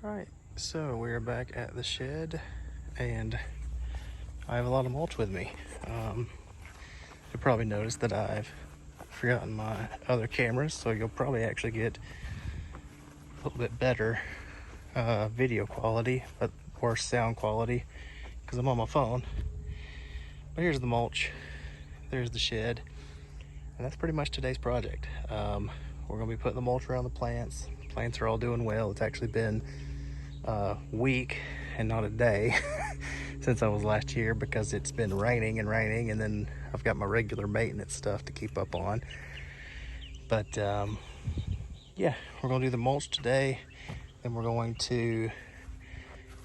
Alright, so we're back at the shed and I have a lot of mulch with me. You'll probably notice that I've forgotten my other cameras, so you'll probably actually get a little bit better video quality, but worse sound quality because I'm on my phone. But here's the mulch, there's the shed, and that's pretty much today's project. We're gonna be putting the mulch around the plants. Plants are all doing well. It's actually been a week and not a day since I was last here because it's been raining, and then I've got my regular maintenance stuff to keep up on. But yeah, we're gonna do the mulch today, then we're going to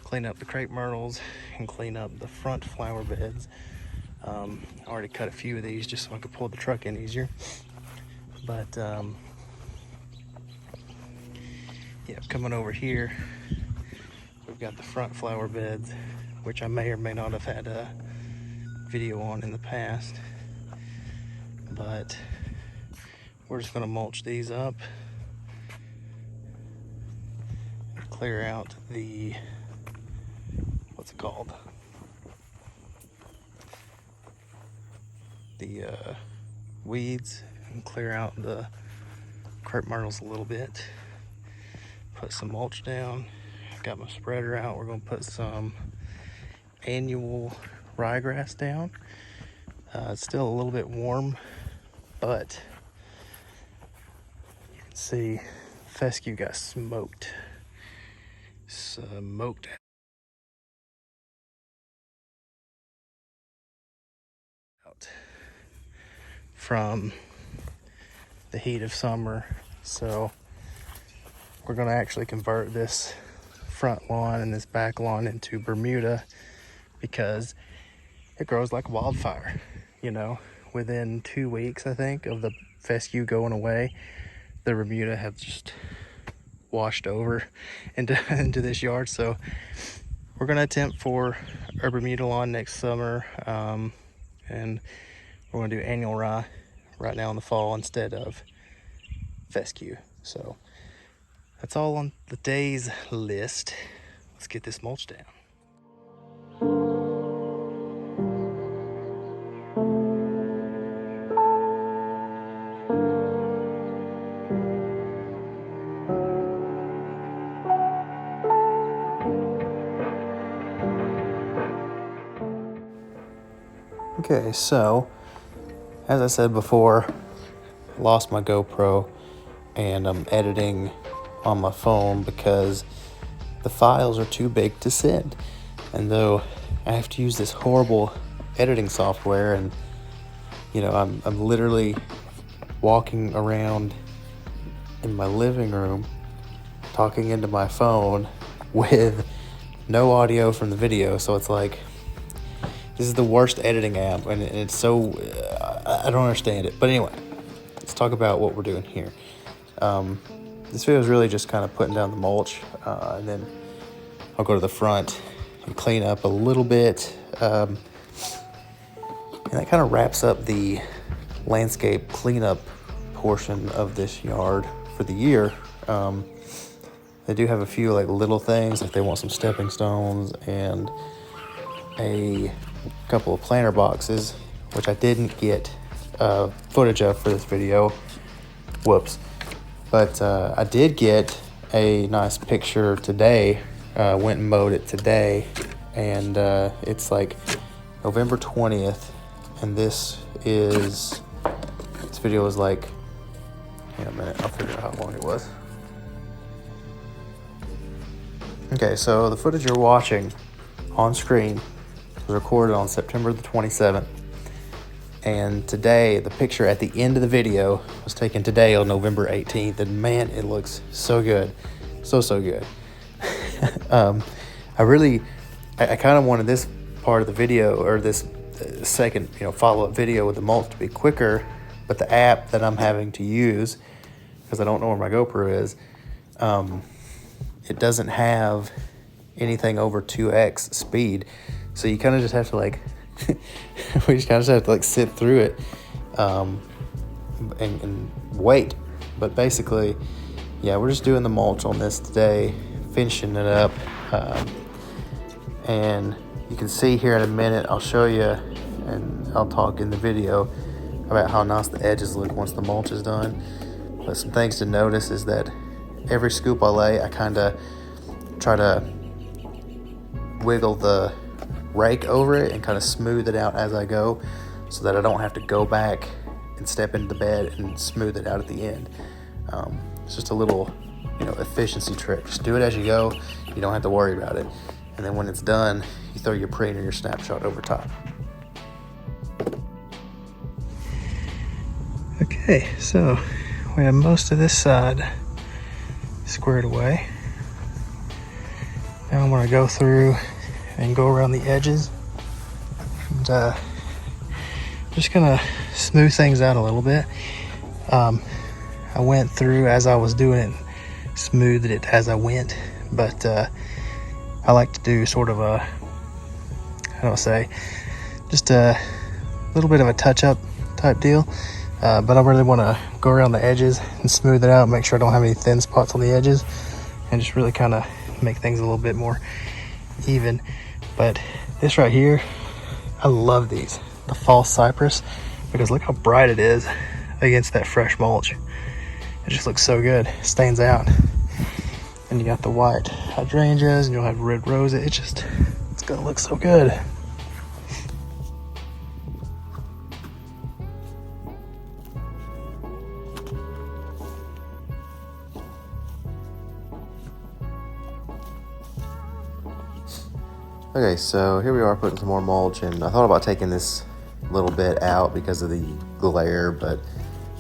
clean up the crepe myrtles and clean up the front flower beds. I already cut a few of these just so I could pull the truck in easier. But yeah, coming over here, we've got the front flower beds, which I may or may not have had a video on in the past. But we're just gonna mulch these up, and clear out the, what's it called? The weeds, and clear out the crepe myrtles a little bit. Put some mulch down. Got my spreader out. We're gonna put some annual ryegrass down. It's still a little bit warm, but you can see fescue got smoked out from the heat of summer. So we're gonna actually convert this front lawn and this back lawn into Bermuda because it grows like wildfire. You know, within 2 weeks, I think, of the fescue going away, the Bermuda have just washed over into this yard. So we're gonna attempt for a Bermuda lawn next summer, and we're gonna do annual rye right now in the fall instead of fescue. So that's all on the day's list. Let's get this mulch down. Okay, so as I said before, I lost my GoPro and I'm editing on my phone because the files are too big to send. And though I have to use this horrible editing software, and you know, I'm literally walking around in my living room talking into my phone with no audio from the video, so it's like this is the worst editing app, and it's so I don't understand it. But anyway, let's talk about what we're doing here. This video is really just kind of putting down the mulch, and then I'll go to the front and clean up a little bit, and that kind of wraps up the landscape cleanup portion of this yard for the year. They do have a few like little things, like they want some stepping stones and a couple of planter boxes, which I didn't get footage of for this video. Whoops. But I did get a nice picture today. Went and mowed it today, and it's like November 20th, and this video was like, hang on a minute, I'll figure out how long it was. Okay, so the footage you're watching on screen was recorded on September the 27th. And today, the picture at the end of the video was taken today on November 18th. And man, it looks so good. So good. I kind of wanted this part of the video, or this second, follow-up video with the mulch to be quicker. But the app that I'm having to use, because I don't know where my GoPro is, it doesn't have anything over 2x speed. So you kind of just have to we just kind of have to sit through it and wait. But basically, yeah, we're just doing the mulch on this today finishing it up. And you can see here in a minute, I'll show you, and I'll talk in the video about how nice the edges look once the mulch is done. But some things to notice is that every scoop I lay, I kind of try to wiggle the rake over it and kind of smooth it out as I go, so that I don't have to go back and step into the bed and smooth it out at the end. It's just a little, efficiency trick. Just do it as you go. You don't have to worry about it. And then when it's done, you throw your preen or your snapshot over top. Okay, so we have most of this side squared away. Now I'm going to go through and go around the edges and just going to smooth things out a little bit. I went through as I was doing it, smoothed it as I went, but I like to do sort of a, just a little bit of a touch-up type deal. But I really want to go around the edges and smooth it out, make sure I don't have any thin spots on the edges, and just really kind of make things a little bit more even. But this right here, I love these, the false cypress, because look how bright it is against that fresh mulch. It just looks so good, it stands out. And you got the white hydrangeas, and you'll have red rose. It's gonna look so good. Okay, so here we are putting some more mulch, and I thought about taking this little bit out because of the glare, but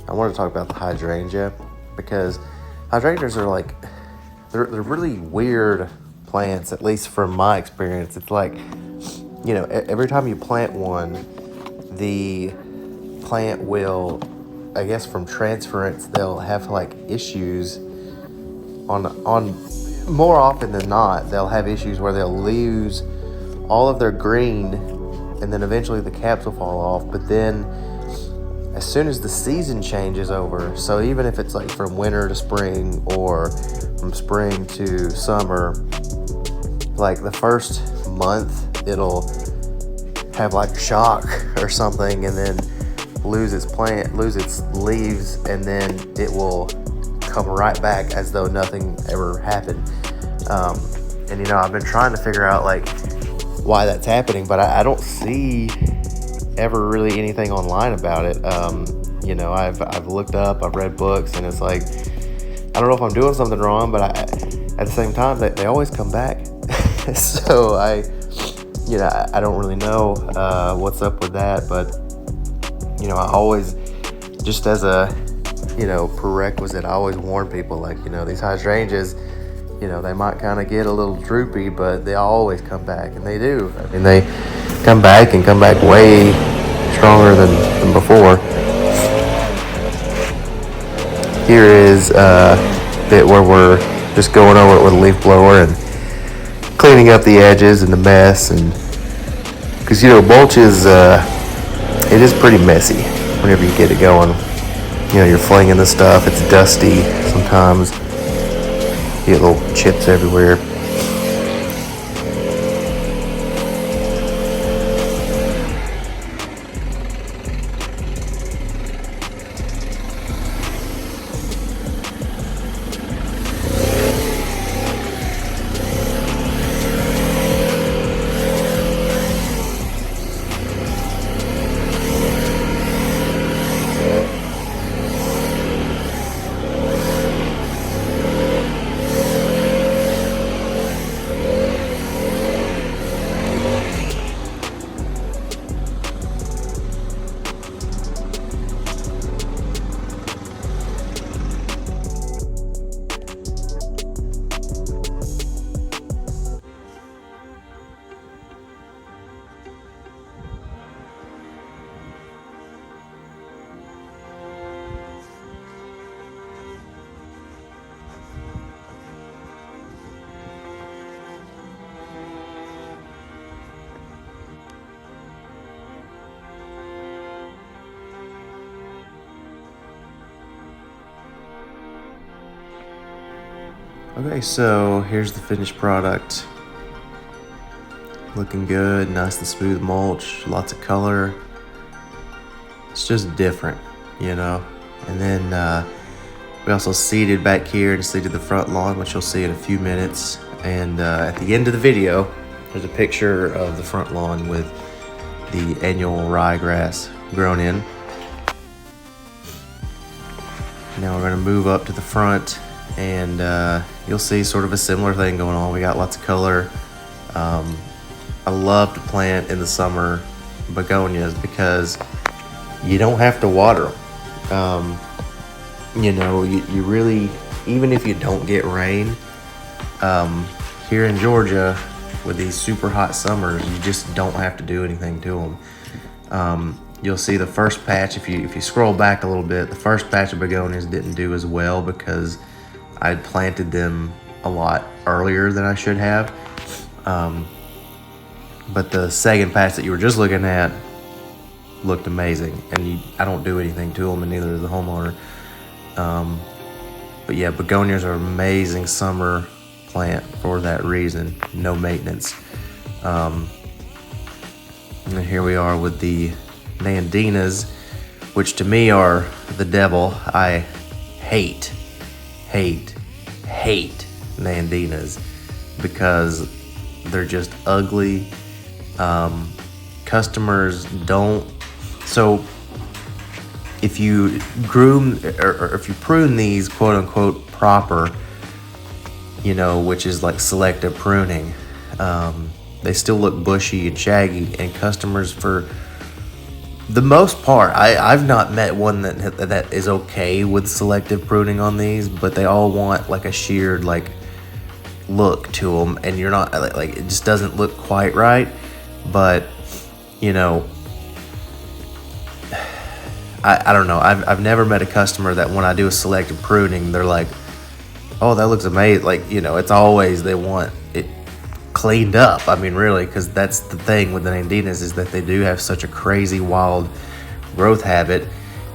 I wanted to talk about the hydrangea, because hydrangeas are like, they're really weird plants, at least from my experience. It's like, every time you plant one, the plant will, I guess from transference, they'll have like issues on more often than not, they'll have issues where they'll lose all of their green, and then eventually the caps will fall off. But then as soon as the season changes over, so even if it's like from winter to spring or from spring to summer, like the first month it'll have like shock or something, and then lose its leaves, and then it will come right back as though nothing ever happened. And I've been trying to figure out like why that's happening, but I don't see ever really anything online about it. I've looked up, I've read books, and it's like, I don't know if I'm doing something wrong, but at the same time, they always come back. So I don't really know what's up with that, but I always, just as a prerequisite, I always warn people, like, these hydrangeas, they might kind of get a little droopy, but they always come back, and they do. I mean, they come back way stronger than before. Here is a bit where we're just going over it with a leaf blower and cleaning up the edges and the mess, and because mulch is it is pretty messy whenever you get it going. You're flinging the stuff, it's dusty sometimes. You get little chips everywhere. Okay, so here's the finished product. Looking good, nice and smooth mulch, lots of color. It's just different, you know. And then we also seeded back here and seeded the front lawn, which you'll see in a few minutes. And at the end of the video, there's a picture of the front lawn with the annual ryegrass grown in. Now we're gonna move up to the front, and you'll see sort of a similar thing going on. We got lots of color. I love to plant in the summer begonias because you don't have to water them. You know, you really, even if you don't get rain, here in Georgia with these super hot summers, you just don't have to do anything to them. You'll see the first patch, if you scroll back a little bit, the first patch of begonias didn't do as well because I'd planted them a lot earlier than I should have. But the second patch that you were just looking at looked amazing, and I don't do anything to them, and neither does the homeowner. But yeah, begonias are an amazing summer plant for that reason. No maintenance. And here we are with the Nandinas, which to me are the devil. I hate Nandinas because they're just ugly. Customers don't. So if you groom or if you prune these quote unquote proper, you know, which is like selective pruning, they still look bushy and shaggy, and customers, for the most part, I've not met one that is okay with selective pruning on these, but they all want like a sheared like look to them, and you're not like, it just doesn't look quite right. But you know, I don't know. I've never met a customer that when I do a selective pruning, they're like, oh, that looks amazing. Like, you know, it's always they want it cleaned up. I mean, really, because that's the thing with the Nandinas, is that they do have such a crazy wild growth habit.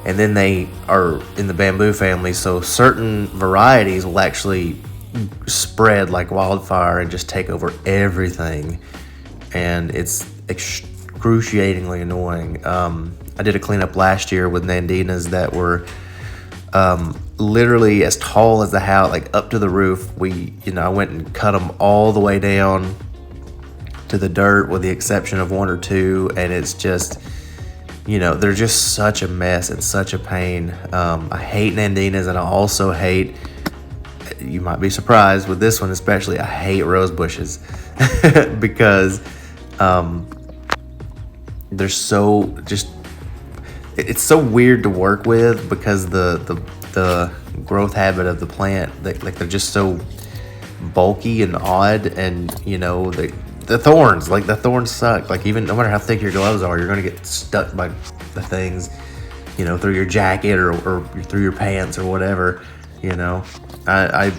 And then they are in the bamboo family, so certain varieties will actually spread like wildfire and just take over everything. And it's excruciatingly annoying. I did a cleanup last year with Nandinas that were literally as tall as the house, like up to the roof. I went and cut them all the way down to the dirt, with the exception of one or two, and it's just, you know, they're just such a mess. It's such a pain. I hate Nandinas, and I also hate, you might be surprised with this one especially, I hate rose bushes because they're so just, it's so weird to work with because the growth habit of the plant, they're just so bulky and odd, and you know, the thorns suck. Like, even no matter how thick your gloves are, you're gonna get stuck by the things, you know, through your jacket or through your pants or whatever. You know, I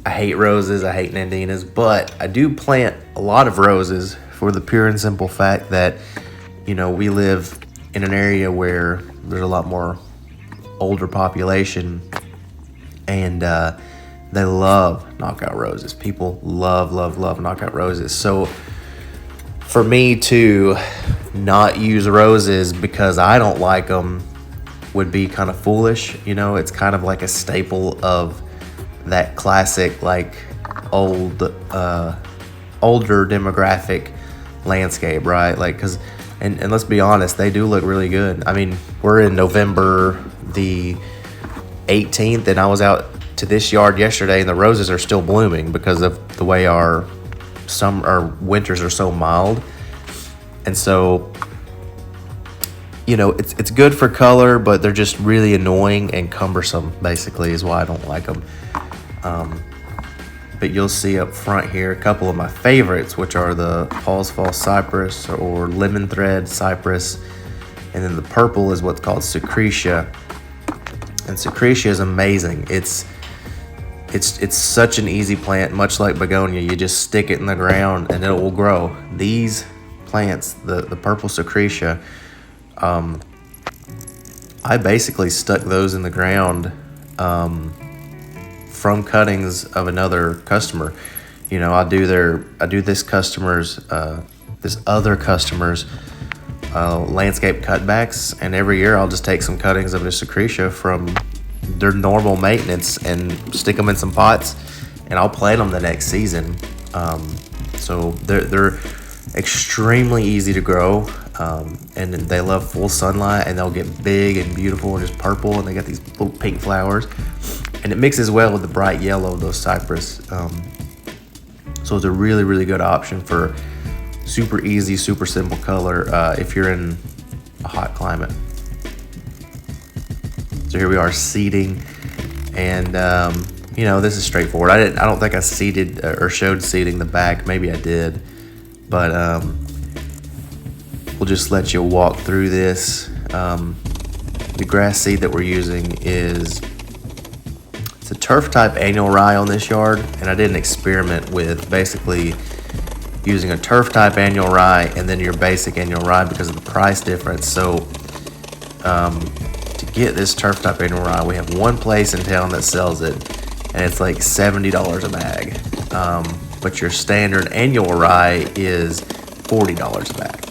hate roses. I hate Nandinas, but I do plant a lot of roses for the pure and simple fact that, you know, we live in an area where there's a lot more older population, and they love knockout roses. People love knockout roses. So for me to not use roses because I don't like them would be kind of foolish. You know, it's kind of like a staple of that classic, like, older demographic landscape, right? Like, because and let's be honest, they do look really good. I mean, we're in November the 18th, and I was out to this yard yesterday, and the roses are still blooming because of the way our winters are so mild. And so, you know, it's good for color, but they're just really annoying and cumbersome, basically, is why I don't like them. But you'll see up front here a couple of my favorites, which are the Paul's Falls Cypress or Lemon Thread Cypress. And then the purple is what's called Secretia. And Secretia is amazing. It's such an easy plant, much like begonia. You just stick it in the ground and it will grow. These plants, the purple Secretia, I basically stuck those in the ground from cuttings of another customer. You know, I do this other customer's landscape cutbacks, and every year I'll just take some cuttings of Secretia from their normal maintenance and stick them in some pots, and I'll plant them the next season. So they're extremely easy to grow, and they love full sunlight, and they'll get big and beautiful and just purple, and they got these little pink flowers, and it mixes well with the bright yellow of those cypress. So it's a really, really good option for super easy, super simple color if you're in a hot climate. So here we are seeding, and you know, this is straightforward. I don't think I seeded or showed seeding the back. Maybe I did, but we'll just let you walk through this. The grass seed that we're using it's a turf type annual rye on this yard, and I did an experiment with basically using a turf type annual rye and then your basic annual rye because of the price difference. So to get this turf type annual rye, we have one place in town that sells it, and it's like $70 a bag. But your standard annual rye is $40 a bag.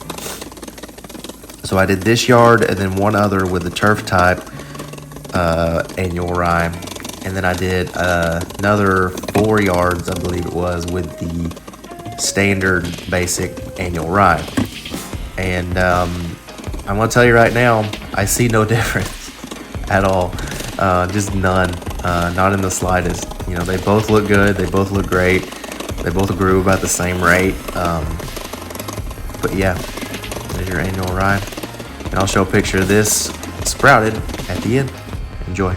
So I did this yard and then one other with the turf type annual rye, and then I did another 4 yards, I believe it was, with the standard basic annual rye. And I'm gonna tell you right now, I see no difference at all. Just none, not in the slightest. You know, they both look good, they both look great, they both grew about the same rate. But yeah, there's your annual rye, and I'll show a picture of this sprouted at the end. Enjoy.